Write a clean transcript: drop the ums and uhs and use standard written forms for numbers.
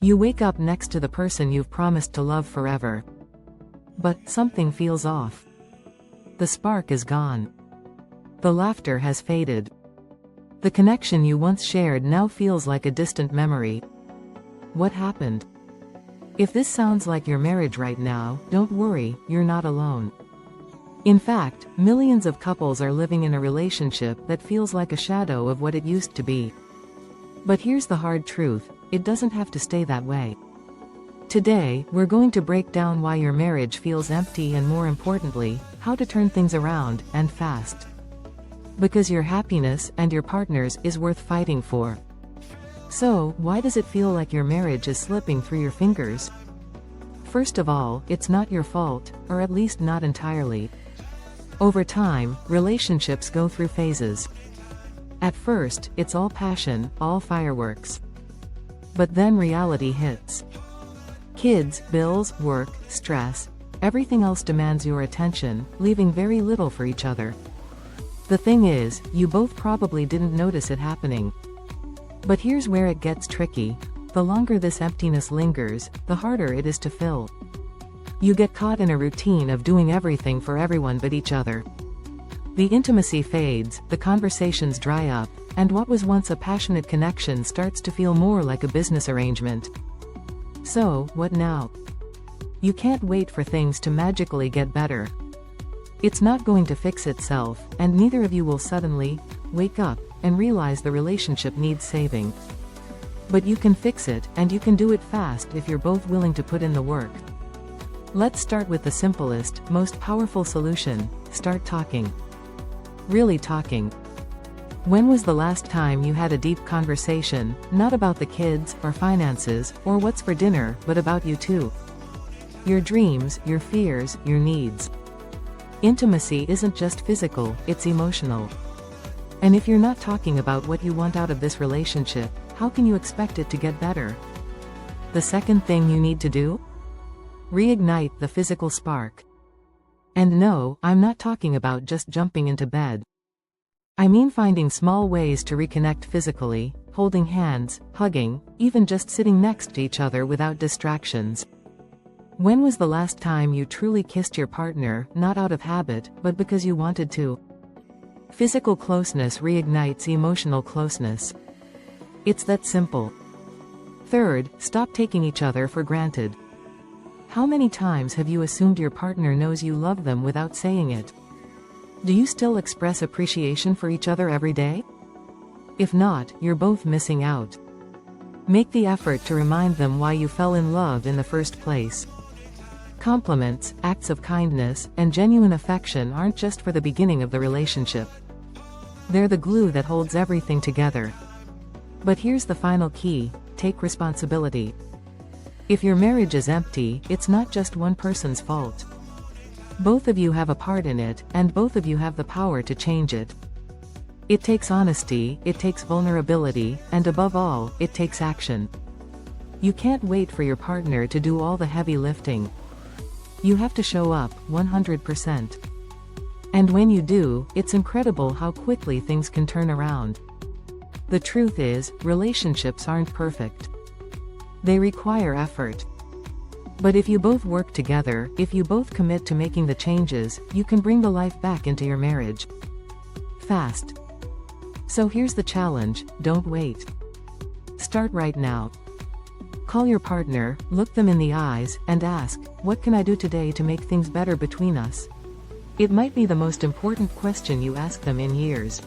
You wake up next to the person you've promised to love forever. But something feels off. The spark is gone. The laughter has faded. The connection you once shared now feels like a distant memory. What happened? If this sounds like your marriage right now, don't worry, you're not alone. In fact, millions of couples are living in a relationship that feels like a shadow of what it used to be. But here's the hard truth, it doesn't have to stay that way. Today, we're going to break down why your marriage feels empty and, more importantly, how to turn things around, and fast. Because your happiness, and your partner's, is worth fighting for. So, why does it feel like your marriage is slipping through your fingers? First of all, it's not your fault, or at least not entirely. Over time, relationships go through phases. At first, it's all passion, all fireworks. But then reality hits. Kids, bills, work, stress, everything else demands your attention, leaving very little for each other. The thing is, you both probably didn't notice it happening. But here's where it gets tricky. The longer this emptiness lingers, the harder it is to fill. You get caught in a routine of doing everything for everyone but each other. The intimacy fades, the conversations dry up, and what was once a passionate connection starts to feel more like a business arrangement. So, what now? You can't wait for things to magically get better. It's not going to fix itself, and neither of you will suddenly wake up and realize the relationship needs saving. But you can fix it, and you can do it fast if you're both willing to put in the work. Let's start with the simplest, most powerful solution: start talking. Really talking. When was the last time you had a deep conversation, not about the kids, or finances, or what's for dinner, but about you two? Your dreams, your fears, your needs. Intimacy isn't just physical, it's emotional. And if you're not talking about what you want out of this relationship, how can you expect it to get better? The second thing you need to do? Reignite the physical spark. And no, I'm not talking about just jumping into bed. I mean finding small ways to reconnect physically, holding hands, hugging, even just sitting next to each other without distractions. When was the last time you truly kissed your partner, not out of habit, but because you wanted to? Physical closeness reignites emotional closeness. It's that simple. Third, stop taking each other for granted. How many times have you assumed your partner knows you love them without saying it? Do you still express appreciation for each other every day? If not, you're both missing out. Make the effort to remind them why you fell in love in the first place. Compliments, acts of kindness, and genuine affection aren't just for the beginning of the relationship. They're the glue that holds everything together. But here's the final key: take responsibility. If your marriage is empty, it's not just one person's fault. Both of you have a part in it, and both of you have the power to change it. It takes honesty, it takes vulnerability, and above all, it takes action. You can't wait for your partner to do all the heavy lifting. You have to show up, 100%. And when you do, it's incredible how quickly things can turn around. The truth is, relationships aren't perfect. They require effort. But if you both work together, if you both commit to making the changes, you can bring the life back into your marriage. Fast. So here's the challenge: don't wait. Start right now. Call your partner, look them in the eyes, and ask, "What can I do today to make things better between us?" It might be the most important question you ask them in years.